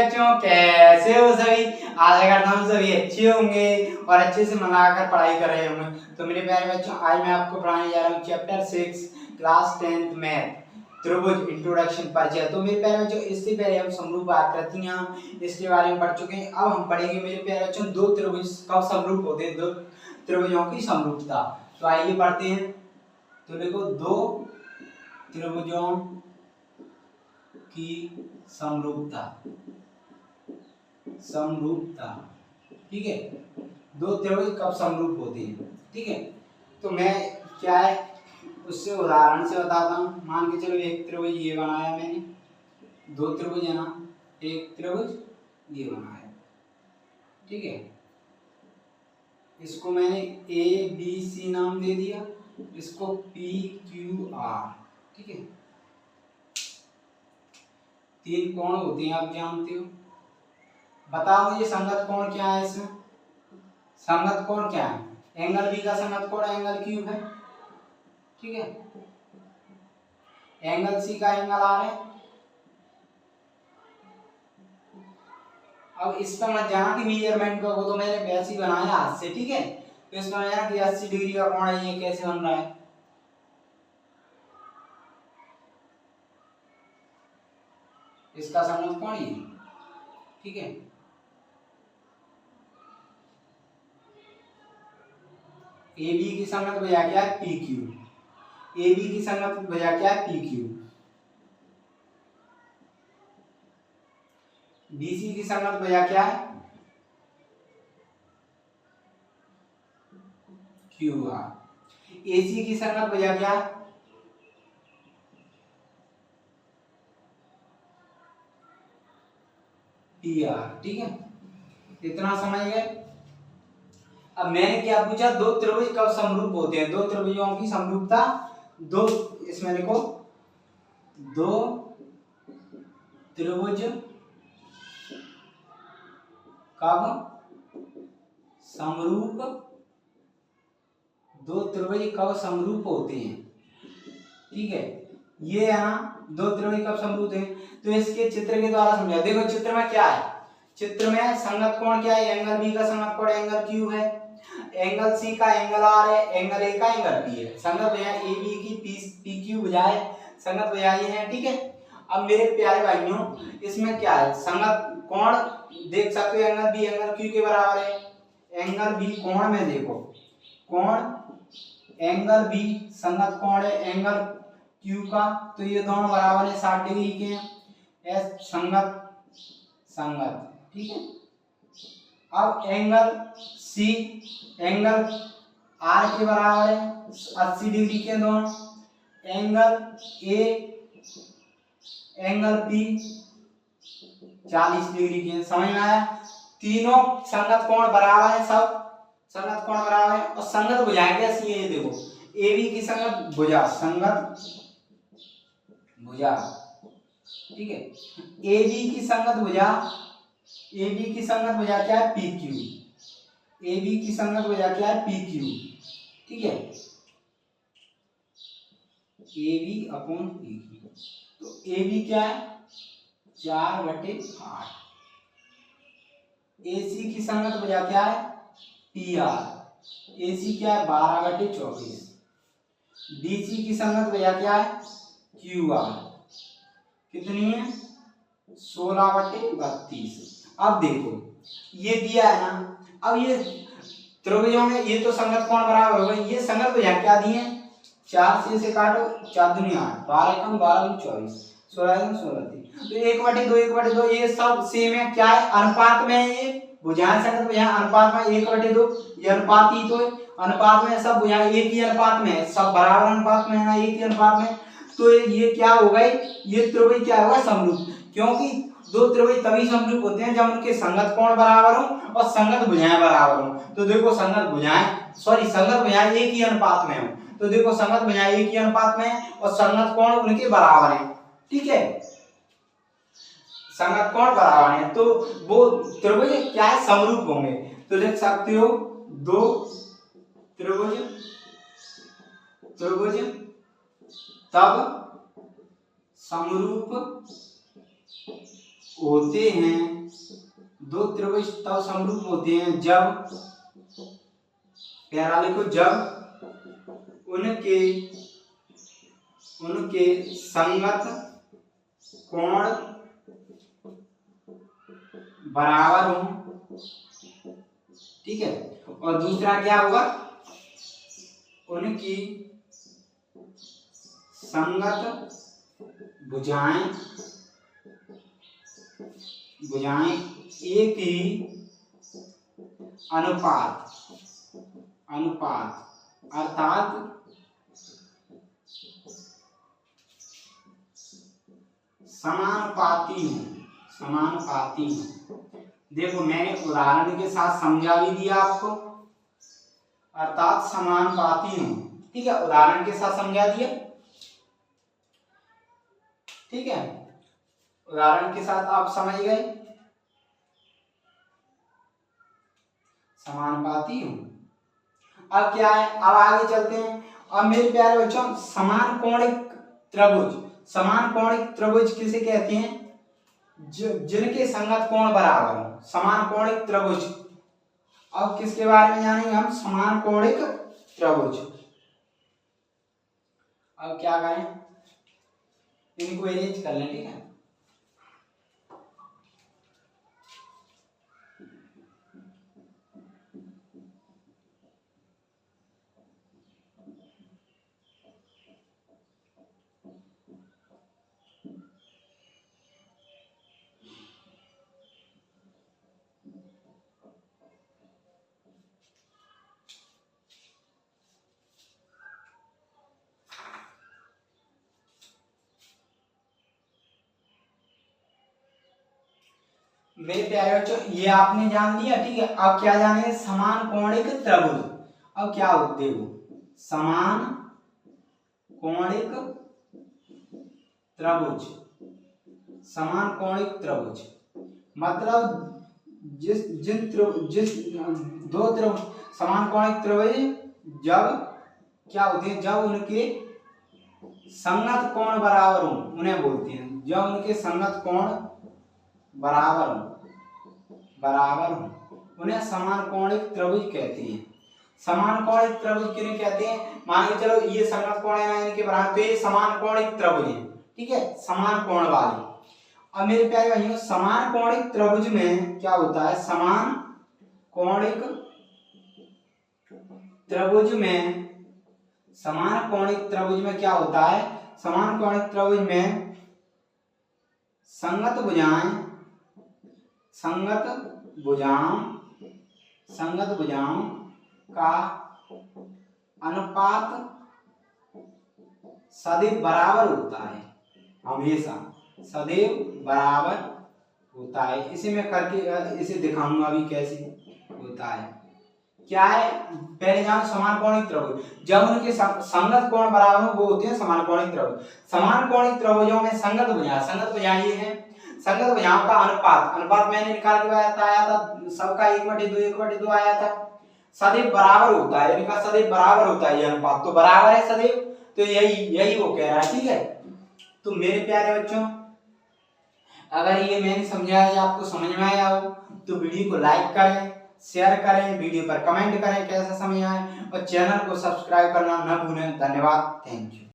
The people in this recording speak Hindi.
बच्चों, कैसे हो सभी? आशा करता हूँ सभी अच्छे होंगे और अच्छे से मन लगाकर पढ़ाई कर रहे होंगे। तो मेरे प्यारे बच्चों, आज मैं आपको पढ़ाने जा रहा हूँ चैप्टर 6 क्लास 10th मैथ, त्रिभुज इंट्रोडक्शन परिचय। तो मेरे प्यारे बच्चों, इससे पहले हम समरूप आकृतियां इसके बारे में पढ़ चुके हैं। अब हम पढ़ेंगे मेरे प्यारे बच्चों दो त्रिभुज कब समरूप होते हैं, दो त्रिभुजों की समरूपता। तो आइए पढ़ते हैं। तो देखो, दो त्रिभुजों की समरूपता, समरूपता, ठीक है। दो त्रिभुज कब समरूप होते हैं, ठीक है। तो मैं क्या है उससे उदाहरण से बताता हूँ। मान के चलो, एक त्रिभुज ये बनाया मैंने, दो त्रिभुज है ना, एक त्रिभुज ये बनाया, ठीक है। इसको मैंने ए बी सी नाम दे दिया, इसको पी क्यू आर, ठीक है। तीन कोण होते हैं, आप जानते हो। बताओ मुझे संगत कोण क्या है इसमें? संगत कोण क्या है? एंगल बी का संगत कोण एंगल क्यू है, ठीक है। एंगल सी का एंगल आर है। अब इसका मत जाना कि मेजरमेंट का, वो तो मैंने वैसे ही बनाया हाथ से, ठीक है। तो इसका मत जाना कि 80 डिग्री का कोण है, ये कैसे बन रहा है। इसका संगत कोण ये, ठीक है। ए बी की संगत भुजा क्या है? P Q. ए बी की संगत भुजा क्या है? P Q. बीसी की संगत भुजा क्या है? Q R. एसी की संगत भुजा क्या है? पी आर, ठीक है। इतना समझ गए। अब मैंने क्या पूछा? दो त्रिभुज कब समरूप होते हैं? दो त्रिभुजों की समरूपता, दो, इसमें लिखो, दो त्रिभुज कब समरूप, दो त्रिभुज कब समरूप होते हैं, ठीक है। ये है ना, दो त्रिभुज कब समरूप हैं। तो इसके चित्र के द्वारा समझा। देखो चित्र में क्या है, चित्र में संगत कोण क्या है? एंगल बी का संगत कोण एंगल क्यू है, एंगल सी का एंगल आर है, एंगल ए का एंगल पी है। संगत भुजा ए बी की पी क्यू भुजाएं संगत भुजाएं हैं, ठीक है। अब मेरे प्यारे भाइयों, इसमें क्या है? संगत कोण देख सकते हो, एंगल बी एंगल क्यू के बराबर है। एंगल बी कोण में देखो, कोण एंगल बी संगत कोण है एंगल क्यू का, तो ये दोनों बराबर है, 60 डिग्री के हैं। एस संगत संगत, ठीक है। अब एंगल सी एंगल आर के बराबर है, 80 डिग्री के दोनों। Angle A angle P 40 degree के। समझ में आया? तीनों संगत कोण बराबर है, सब संगत कोण बराबर है। और संगत भुजाएं कैसी है ये देखो, ए बी की संगत भुजा, संगत भुजा, ठीक है। ए बी की संगत भुजा, ए बी की संगत भुजा क्या है? P Q. ए बी की संगत भुजा क्या है? पी क्यू, ठीक है। A B upon P Q. तो ए बी क्या है? 4/8। ए सी की संगत भुजा क्या है? P R. ए सी क्या है? 12/24। डी सी की संगत भुजा क्या है? Q R. कितनी है? 16/32। अब देखो, ये दिया है ना। अब ये त्रिभुजों में ये तो संगत कोण बराबर हो गए। ये संगत भुजा क्या दी है? 4 से काटो, 4 दूनी 8, 12 कम 12 दूनी 24, 16 कम 16 थी। तो 1/2 1/2 ये सब सेम है। क्या है? अनुपात में है। ये भुजाएं संगत भुजाएं अनुपात में 1/2, ये अनुपात ही तो है। अनुपात में सब भुजाएं एक ही अनुपात में है, सब बराबर अनुपात में है ना, एक ही अनुपात में। तो ये क्या हो गई? ये त्रिभुज क्या होगा? समरूप। क्योंकि दो त्रिभुज तभी समरूप होते हैं जब उनके संगत कोण बराबर हो और संगत भुजाएं बराबर हो। तो देखो, संगत भुजाएं एक ही अनुपात में हो। तो देखो, संगत भुजाएं एक ही अनुपात में है और संगत कोण उनके बराबर है, ठीक है। संगत कोण बराबर है तो वो त्रिभुज क्या है? समरूप होंगे। तो लिख सकते हो, दो त्रिभुज त्रिभुज तब समरूप होते हैं, दो त्रिभुज तब समरूप होते हैं जब, पहला लिखो, जब उनके संगत कोण बराबर हो। ठीक है, और दूसरा क्या होगा, उनकी संगत भुजाएं एक ही अनुपात अर्थात समानुपाती हूं। देखो मैंने उदाहरण के साथ समझा भी दिया आपको, अर्थात समानुपाती हूं। ठीक है, उदाहरण के साथ समझा दिया। ठीक है, उदाहरण के साथ आप समझ गए, समानुपाती हूं। अब क्या है, अब आगे चलते हैं। अब मेरे प्यारे बच्चों, समान कोणिक त्रिभुज किसे कहते हैं, जिनके संगत कोण बराबर हो, समान कोणिक त्रिभुज। अब किसके बारे में जानेंगे हम, समान कोणिक त्रिभुज। अब क्या करें, इनको अरेंज कर लें। ठीक है, मेरे प्यारे बच्चों ये आपने जान लिया। ठीक है, अब क्या जाने, समान कोणिक त्रिभुज। अब क्या होते हो, समान कोणिक त्रिभुज मतलब जिस दो त्रिभुज, समान कोणिक त्रिभुज जब क्या होते हैं, जब उनके संगत कोण बराबर हो, उन्हें बोलते हैं, जब उनके संगत कोण बराबर हो, उन्हें समान कोणिक त्रिभुज कहते हैं। समान कोणिक त्रिभुज किन्हें कहते हैं, मान के चलो ये संगत कोण है ना इनके बराबर, तो ये समान कोणिक त्रिभुज है। ठीक है, समान कोण वाले। अब मेरे प्यारे भाइयों, समान कोणिक त्रिभुज में क्या होता है, समान कोणिक त्रिभुज में क्या होता है, समान कोणिक त्रिभुज में संगत भुजाओं का अनुपात सदैव बराबर होता है, हमेशा सदैव बराबर होता है। इसे मैं करके इसे दिखाऊंगा अभी कैसे होता है। क्या है, पहले जानो समान कोणिक त्रिभुज, जब उनके संगत कोण बराबर वो होते हैं समान कोणिक त्रिभुज। समान कोणिक त्रिभुजों में संगत भुजाएं ये है, संगत भुजाओं का अनुपात मैंने निकाल के आया था, सबका 1/2 आया था, सदैव बराबर होता है, इनका सदैव बराबर होता है, ये अनुपात तो बराबर है सदैव, तो यही वो कह रहा है। ठीक है, तो मेरे प्यारे बच्चों, अगर ये मैंने समझाया आपको समझ में आया हो तो वीडियो को लाइक करें, शेयर करें, वीडियो पर कमेंट करें कैसा समझ आए, और चैनल को सब्सक्राइब करना न भूलें। धन्यवाद, थैंक यू।